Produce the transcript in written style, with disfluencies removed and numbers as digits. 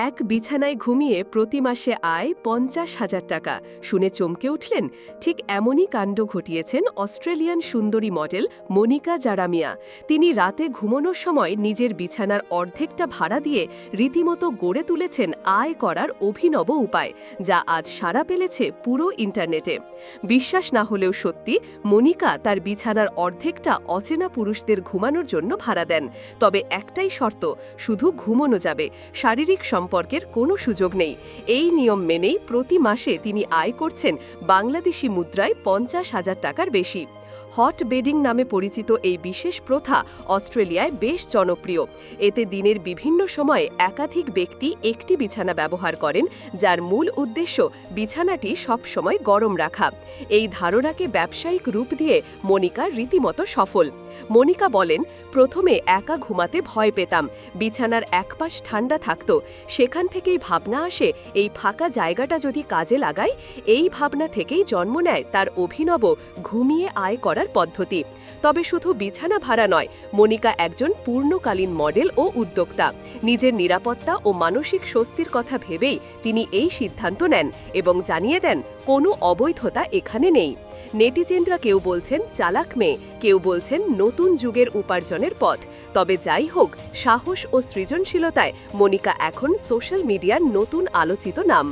এক বিছানায় ঘুমিয়ে প্রতি মাসে আয় ৫০,০০০ টাকা শুনে চমকে উঠলেন। ঠিক এমনই কাণ্ড ঘটিয়েছেন অস্ট্রেলিয়ান সুন্দরী মডেল মনিকা জারামিয়া। তিনি রাতে ঘুমানোর সময় নিজের বিছানার অর্ধেকটা ভাড়া দিয়ে রীতিমতো গড়ে তুলেছেন আয় করার অভিনব উপায়, যা আজ সাড়া পেলেছে পুরো ইন্টারনেটে। বিশ্বাস না হলেও সত্যি, মনিকা তার বিছানার অর্ধেকটা অচেনা পুরুষদের ঘুমানোর জন্য ভাড়া দেন। তবে একটাই শর্ত, শুধু ঘুমানো যাবে, শারীরিক সম্পর্কের কোনো সুযোগ নেই। এই নিয়ম মেনেই প্রতি মাসে তিনি আয় করছেন বাংলাদেশি মুদ্রায় ৫০,০০০ টাকার বেশি। হট বেডিং নামে পরিচিত এই বিশেষ প্রথা অস্ট্রেলিয়ায় বেশ জনপ্রিয়। এতে দিনের বিভিন্ন সময়ে একাধিক ব্যক্তি একটি বিছানা ব্যবহার করেন, যার মূল উদ্দেশ্য বিছানাটি সবসময় গরম রাখা। এই ধারণাকে ব্যবসায়িক রূপ দিয়ে মনিকা রীতিমতো সফল। মনিকা বলেন, প্রথমে একা ঘুমাতে ভয় পেতাম, বিছানার একপাশ ঠান্ডা থাকত। সেখান থেকেই ভাবনা আসে, এই ফাঁকা জায়গাটা যদি কাজে লাগাই। এই ভাবনা থেকেই জন্ম নেয় তার অভিনব ঘুমিয়ে আয় করার পদ্ধতি। তবে শুধু বিছানা ভাড়া নয়, মনিকা একজন পূর্ণকালীন মডেল ও উদ্যোক্তা। নিজের নিরাপত্তা ও মানসিক স্বস্তির কথা ভেবেই তিনি এই সিদ্ধান্ত নেন এবং জানিয়ে দেন, কোনো অবৈধতা এখানে নেই। নেটিজেনরা কেউ বলছেন চালাক মেয়ে, কেউ বলছেন নতুন যুগের উপার্জনের পথ। তবে যাই হোক, সাহস ও সৃজনশীলতায় মনিকা এখন সোশ্যাল মিডিয়ার নতুন আলোচিত নাম।